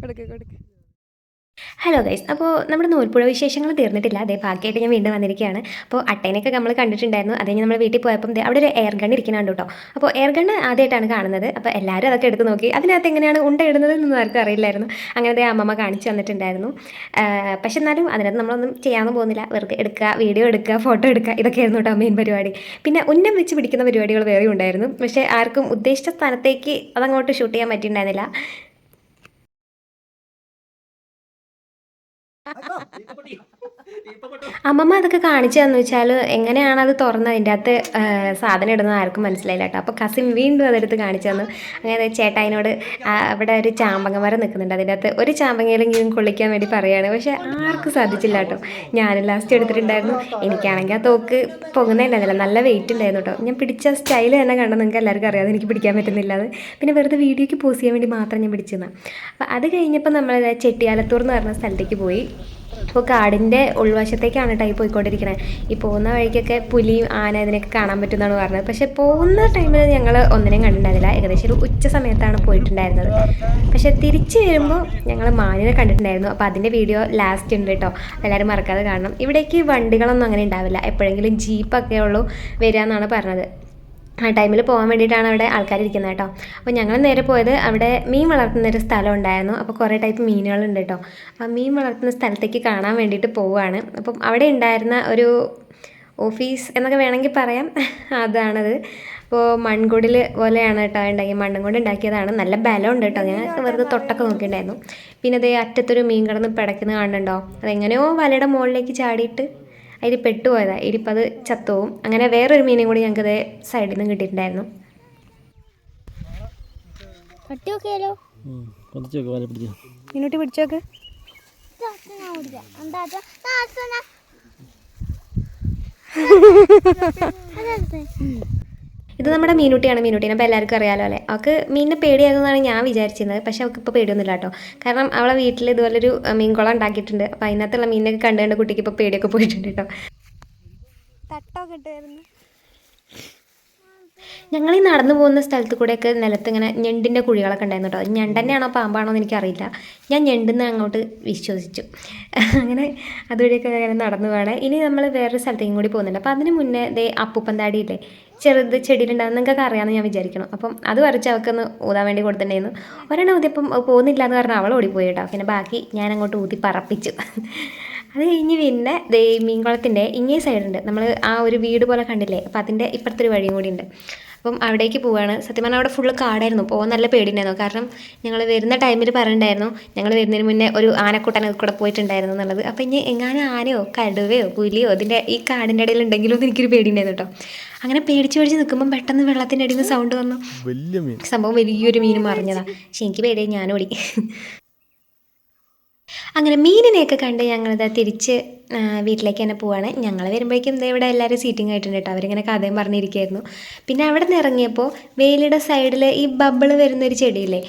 കൊടുക്ക് കൊടുക്ക്. Hello guys, അപ്പോൾ നമ്മുടെ നൂൽപ്പുഴ വിശേഷങ്ങൾ തീർന്നിട്ടില്ല. അതേ ബാക്കിയായിട്ട് ഞാൻ വീണ്ടും വന്നിരിക്കുകയാണ്. അപ്പോൾ അട്ടേനെയൊക്കെ നമ്മൾ കണ്ടിട്ടുണ്ടായിരുന്നു. അത് കഴിഞ്ഞ് നമ്മൾ വീട്ടിൽ പോയപ്പം അവിടെ ഒരു എയർ ഗൺ ഇരിക്കുന്നുണ്ട് കേട്ടോ. അപ്പോൾ എയർ ഗണ്ണ് ആദ്യമായിട്ടാണ് കാണുന്നത്. അപ്പോൾ എല്ലാവരും അതൊക്കെ എടുത്ത് നോക്കി. അതിനകത്ത് എങ്ങനെയാണ് ഉണ്ട ഇടുന്നത് എന്നൊന്നും ആർക്കും അറിയില്ലായിരുന്നു. അങ്ങനത്തെ അമ്മമ്മ കാണിച്ചു തന്നിട്ടുണ്ടായിരുന്നു. പക്ഷെ എന്നാലും അതിനകത്ത് നമ്മളൊന്നും ചെയ്യാനൊന്നും പോകുന്നില്ല. വെറുതെ എടുക്കുക, വീഡിയോ എടുക്കുക, ഫോട്ടോ എടുക്കുക, ഇതൊക്കെയായിരുന്നു കേട്ടോ മെയിൻ പരിപാടി. പിന്നെ ഉന്നം വെച്ച് പിടിക്കുന്ന പരിപാടികൾ വേറെ ഉണ്ടായിരുന്നു. പക്ഷേ ആർക്കും ഉദ്ദേശിച്ച സ്ഥലത്തേക്ക് അതങ്ങോട്ട് ഷൂട്ട് ചെയ്യാൻ പറ്റിയിട്ടുണ്ടായിരുന്നില്ല. അമ്മമ്മ അതൊക്കെ കാണിച്ചു തന്നു വെച്ചാൽ എങ്ങനെയാണ് അത് തുറന്ന് അതിൻ്റെ അകത്ത് സാധനം ഇടുന്നത് ആർക്കും മനസ്സിലായില്ല കേട്ടോ. അപ്പോൾ കസിൻ വീണ്ടും അതെടുത്ത് കാണിച്ചു തന്നു. അങ്ങനെ ചേട്ടായിനോട് അവിടെ ഒരു ചാമ്പങ്ങ മരം നിൽക്കുന്നുണ്ട്, അതിൻ്റെ അകത്ത് ഒരു ചാമ്പങ്ങയിലെങ്കിലും കൊള്ളിക്കാൻ വേണ്ടി പറയുകയാണ്. പക്ഷേ ആർക്കും സാധിച്ചില്ല കേട്ടോ. ഞാനും ലാസ്റ്റ് എടുത്തിട്ടുണ്ടായിരുന്നു. എനിക്കാണെങ്കിൽ ആ തോക്ക് പൊങ്ങുന്നുണ്ടായിരുന്നില്ല, നല്ല വെയിറ്റ് ഉണ്ടായിരുന്നു കേട്ടോ. ഞാൻ പിടിച്ച സ്റ്റൈൽ തന്നെ കണ്ടാൽ നിങ്ങൾക്ക് എല്ലാവർക്കും അറിയാതെ എനിക്ക് പിടിക്കാൻ പറ്റുന്നില്ല. അത് പിന്നെ വെറുതെ വീഡിയോയ്ക്ക് പോസ്റ്റ് ചെയ്യാൻ വേണ്ടി മാത്രം ഞാൻ പിടിച്ചതാണ്. അപ്പോൾ അത് കഴിഞ്ഞപ്പോൾ നമ്മൾ ചെട്ടിയാലത്തൂർ എന്ന് പറഞ്ഞ സ്ഥലത്തേക്ക് പോയി. അപ്പോൾ കാടിൻ്റെ ഉൾവശത്തേക്കാണ് കേട്ടോ ഈ പോയിക്കൊണ്ടിരിക്കുന്നത്. ഈ പോകുന്ന വഴിക്കൊക്കെ പുലിയും ആന ഇതിനൊക്കെ കാണാൻ പറ്റുമെന്നാണ് പറഞ്ഞത്. പക്ഷേ പോകുന്ന ടൈമിൽ ഞങ്ങൾ ഒന്നിനെയും കണ്ടിട്ടുണ്ടായിരുന്നില്ല. ഏകദേശം ഒരു ഉച്ച സമയത്താണ് പോയിട്ടുണ്ടായിരുന്നത്. പക്ഷേ തിരിച്ച് വരുമ്പോൾ ഞങ്ങൾ മാനിനെ കണ്ടിട്ടുണ്ടായിരുന്നു. അപ്പോൾ അതിൻ്റെ വീഡിയോ ലാസ്റ്റ് ഉണ്ട് കേട്ടോ, എല്ലാവരും മറക്കാതെ കാണണം. ഇവിടേക്ക് വണ്ടികളൊന്നും അങ്ങനെ ഉണ്ടാവില്ല, എപ്പോഴെങ്കിലും ജീപ്പൊക്കെ ഉള്ളൂ വരിക എന്നാണ് പറഞ്ഞത്. ആ ടൈമിൽ പോകാൻ വേണ്ടിയിട്ടാണ് അവിടെ ആൾക്കാരിരിക്കുന്നത് കേട്ടോ. അപ്പോൾ ഞങ്ങൾ നേരെ പോയത് അവിടെ മീൻ വളർത്തുന്നൊരു സ്ഥലം ഉണ്ടായിരുന്നു. അപ്പോൾ കുറേ ടൈപ്പ് മീനുകളുണ്ട് കേട്ടോ. ആ മീൻ വളർത്തുന്ന സ്ഥലത്തേക്ക് കാണാൻ വേണ്ടിയിട്ട് പോവുകയാണ്. അപ്പം അവിടെ ഉണ്ടായിരുന്ന ഒരു ഓഫീസ് എന്നൊക്കെ വേണമെങ്കിൽ പറയാം, അതാണത്. അപ്പോൾ മൺകുടിൽ പോലെയാണ് കേട്ടോ ഉണ്ടാക്കി, മണ്ണും കൊണ്ട് ഉണ്ടാക്കിയതാണ്. നല്ല ബലമുണ്ട് കേട്ടോ. ഞാൻ വെറുതെ തൊട്ടൊക്കെ നോക്കിയിട്ടുണ്ടായിരുന്നു. പിന്നെ അതേ അറ്റത്തൊരു മീൻ കിടന്ന് പിടയ്ക്കുന്നത് കാണുന്നുണ്ടോ. അതെങ്ങനെയോ വലയുടെ മുകളിലേക്ക് ചാടിയിട്ട് അതിൽ പെട്ടുപോയതാണ്. ഇനിയിപ്പോൾ അത് ചത്തുപോകും. അങ്ങനെ വേറൊരു മീനും കൂടി ഞങ്ങൾക്ക് അതേ സൈഡിൽ നിന്ന് കിട്ടിയിട്ടുണ്ടായിരുന്നു. ഇങ്ങോട്ട് പിടിച്ചോക്ക്. ഇത് നമ്മുടെ മീനുട്ടിയാണ്. മീനുട്ടീനെ അപ്പോൾ എല്ലാവർക്കും അറിയാമല്ലോ അല്ലേ. അവൾക്ക് മീനിനെ പേടിയായതെന്നാണ് ഞാൻ വിചാരിച്ചിരുന്നത്. പക്ഷേ അവൾക്ക് ഇപ്പോൾ പേടിയൊന്നുമില്ല കേട്ടോ. കാരണം അവളെ വീട്ടിൽ ഇതുപോലൊരു മീൻകുളം ഉണ്ടാക്കിയിട്ടുണ്ട്. അപ്പോൾ അതിനകത്തുള്ള മീനൊക്കെ കണ്ടുകൊണ്ട് കുട്ടിക്ക് ഇപ്പോൾ പേടിയൊക്കെ പോയിട്ടുണ്ട് കേട്ടോ. തട്ടൊക്കെ ഇട്ടായിരുന്നു. ഞങ്ങൾ ഈ നടന്നു പോകുന്ന സ്ഥലത്ത് കൂടെയൊക്കെ നിലത്ത് ഇങ്ങനെ ഞണ്ടിൻ്റെ കുഴികളൊക്കെ ഉണ്ടായിരുന്നു കേട്ടോ. ഞണ്ട് തന്നെയാണോ പാമ്പാണോ എന്ന് എനിക്കറിയില്ല. ഞാൻ ഞണ്ടെന്ന് അങ്ങോട്ട് വിശ്വസിച്ചു. അങ്ങനെ അതുവഴിയൊക്കെ അങ്ങനെ നടന്നു പോകണേ. ഇനി നമ്മൾ വേറൊരു സ്ഥലത്തേക്കും കൂടി പോകുന്നുണ്ട്. അപ്പോൾ അതിന് മുന്നേ ദേ അപ്പൂപ്പന്താടിയില്ലേ, ചെറുത് ചെടിയിലുണ്ടാകുന്ന നിങ്ങൾക്കൊക്കെ അറിയാമെന്ന് ഞാൻ വിചാരിക്കണം. അപ്പം അത് വരച്ച് അവൾക്കൊന്ന് ഊതാൻ വേണ്ടി കൊടുത്തിട്ടുണ്ടായിരുന്നു. ഒരെണ്ണം ഊതിയപ്പം പോകുന്നില്ല എന്ന് പറഞ്ഞാൽ അവൾ ഓടിപ്പോയി കേട്ടോ. പിന്നെ ബാക്കി ഞാൻ അങ്ങോട്ട് ഊതി പറപ്പിച്ചു. അത് കഴിഞ്ഞ് പിന്നെ ദേ മീൻകുളത്തിൻ്റെ ഇങ്ങേ സൈഡുണ്ട്, നമ്മൾ ആ ഒരു വീട് പോലെ കണ്ടില്ലേ, അപ്പോൾ അതിൻ്റെ ഇപ്പുറത്തെ ഒരു വഴിയും കൂടി ഉണ്ട്. അപ്പം അവിടേക്ക് പോവുകയാണ്. സത്യം പറഞ്ഞാൽ അവിടെ ഫുള്ള് കാടായിരുന്നു. പോകാൻ നല്ല പേടിയുണ്ടായിരുന്നു. കാരണം ഞങ്ങൾ വരുന്ന ടൈമിൽ പറഞ്ഞിട്ടുണ്ടായിരുന്നു ഞങ്ങൾ വരുന്നതിന് മുന്നേ ഒരു ആനക്കൂട്ടനെ കൂടെ പോയിട്ടുണ്ടായിരുന്നു എന്നുള്ളത്. അപ്പോൾ ഇനി എങ്ങാനും ആനയോ കടുവയോ പുലിയോ ഇതിൻ്റെ ഈ കാടിൻ്റെ ഇടയിൽ ഉണ്ടെങ്കിലോ എന്ന് എനിക്കൊരു പേടിയുണ്ടായിരുന്നു കേട്ടോ. അങ്ങനെ പേടിച്ച് നിൽക്കുമ്പം പെട്ടെന്ന് വെള്ളത്തിൻ്റെ അടിയിൽ നിന്ന് സൗണ്ട് വന്നു. സംഭവം വലിയൊരു മീൻ മറിഞ്ഞതാണ്. പക്ഷെ എനിക്ക് പേടിയായി, ഞാനോടി. അങ്ങനെ മീനിനെയൊക്കെ കണ്ട് ഞങ്ങളിത് തിരിച്ച് വീട്ടിലേക്ക് തന്നെ പോവാണ്. ഞങ്ങൾ വരുമ്പോഴേക്കും ഇവിടെ എല്ലാവരും സീറ്റിംഗ് ആയിട്ടുണ്ട് കേട്ടോ. അവരിങ്ങനെ കഥയും പറഞ്ഞിരിക്കുകയായിരുന്നു. പിന്നെ അവിടെ നിന്ന് ഇറങ്ങിയപ്പോൾ വേലിയുടെ സൈഡിൽ ഈ ബബിൾ വരുന്നൊരു ചെടിയില്ലേ,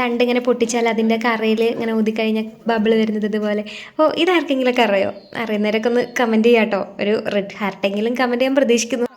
തണ്ട് ഇങ്ങനെ പൊട്ടിച്ചാൽ അതിൻ്റെ കറയിൽ ഇങ്ങനെ ഊതിക്കഴിഞ്ഞാൽ ബബിൾ വരുന്നത് ഇതുപോലെ. അപ്പോൾ ഇതാർക്കെങ്കിലുമൊക്കെ അറിയോ? അറിയുന്നവരൊക്കെ ഒന്ന് കമൻറ്റ് ചെയ്യാം കേട്ടോ. ഒരു റെഡ് ഹാർട്ടെങ്കിലും കമൻറ്റ് ചെയ്യാൻ പ്രതീക്ഷിക്കുന്നു.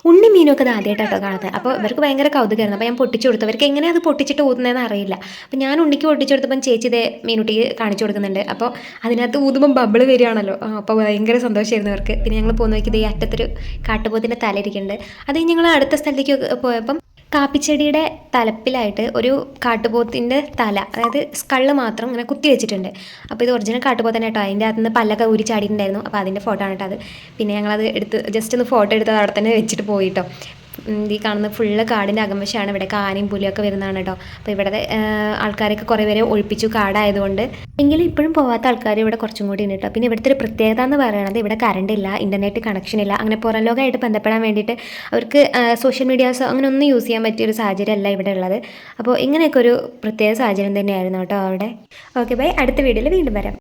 ഉണ്ണി മീനൊക്കെ അത് ആദ്യമായിട്ടോ കാണുന്നത്. അപ്പോൾ ഇവർക്ക് ഭയങ്കര കൗതുകമായിരുന്നു. അപ്പോൾ ഞാൻ പൊട്ടിച്ചു കൊടുത്തു. അവർക്ക് എങ്ങനെയാണ് അത് പൊട്ടിച്ചിട്ട് ഊതുന്നതെന്ന് അറിയില്ല. അപ്പോൾ ഞാൻ ഉണ്ണിക്ക് പൊട്ടിച്ചു കൊടുത്തപ്പം ചേച്ചി ഇതേ മീനുട്ടിക്ക് കാണിച്ചു കൊടുക്കുന്നുണ്ട്. അപ്പോൾ അതിനകത്ത് ഊതുമ്പം ബബിൾ വരികയാണല്ലോ. അപ്പോൾ ഭയങ്കര സന്തോഷമായിരുന്നു അവർക്ക്. പിന്നെ ഞങ്ങൾ പോകുന്ന വയ്ക്ക് ഇതേ അറ്റത്തൊരു കാട്ടുപോത്തിൻ്റെ തല ഇരിക്കുന്നുണ്ട്. അത് ഞങ്ങൾ അടുത്ത സ്ഥലത്തേക്ക് പോയപ്പം കാപ്പിച്ചെടിയുടെ തലപ്പിലായിട്ട് ഒരു കാട്ടുപോത്തിൻ്റെ തല, അതായത് സ്കള്ള് മാത്രം ഇങ്ങനെ കുത്തി വെച്ചിട്ടുണ്ട്. അപ്പോൾ ഇത് ഒറിജിനൽ കാട്ടുപോത്ത് തന്നെ കേട്ടോ. അതിൻ്റെ അകത്ത് നിന്ന് പല്ലൊക്കെ ഊരി ചാടിയിട്ടുണ്ടായിരുന്നു. അപ്പോൾ അതിൻ്റെ ഫോട്ടോ ആണ് കേട്ടോ അത്. പിന്നെ ഞങ്ങളത് എടുത്ത് ജസ്റ്റ് ഒന്ന് ഫോട്ടോ എടുത്ത് അവിടെ തന്നെ വെച്ചിട്ട് പോയിട്ടോ. ഈ കാണുന്ന ഫുള്ള് കാടിൻ്റെ അകംവശമാണ്. ഇവിടെ ആനയും പുലിയൊക്കെ വരുന്നതാണ് കേട്ടോ. അപ്പോൾ ഇവിടെ ആൾക്കാരൊക്കെ കുറേ പേരെ ഒഴിപ്പിച്ചു കാടായതുകൊണ്ട്. എങ്കിലും ഇപ്പോഴും പോകാത്ത ആൾക്കാർ ഇവിടെ കുറച്ചും കൂടി ഉണ്ട് കേട്ടോ. പിന്നെ ഇവിടുത്തെ ഒരു പ്രത്യേകത എന്ന് പറയുന്നത് ഇവിടെ കറണ്ട് ഇല്ല, ഇൻ്റർനെറ്റ് കണക്ഷൻ ഇല്ല. അങ്ങനെ പുറം ലോകമായിട്ട് ബന്ധപ്പെടാൻ വേണ്ടിയിട്ട് അവർക്ക് സോഷ്യൽ മീഡിയാസ് അങ്ങനെ ഒന്നും യൂസ് ചെയ്യാൻ പറ്റിയൊരു സാഹചര്യമല്ല ഇവിടെ ഉള്ളത്. അപ്പോൾ ഇങ്ങനെയൊക്കെ ഒരു പ്രത്യേക സാഹചര്യം തന്നെയായിരുന്നു കേട്ടോ അവിടെ. ഓക്കെ ബൈ, അടുത്ത വീഡിയോയിൽ വീണ്ടും വരാം.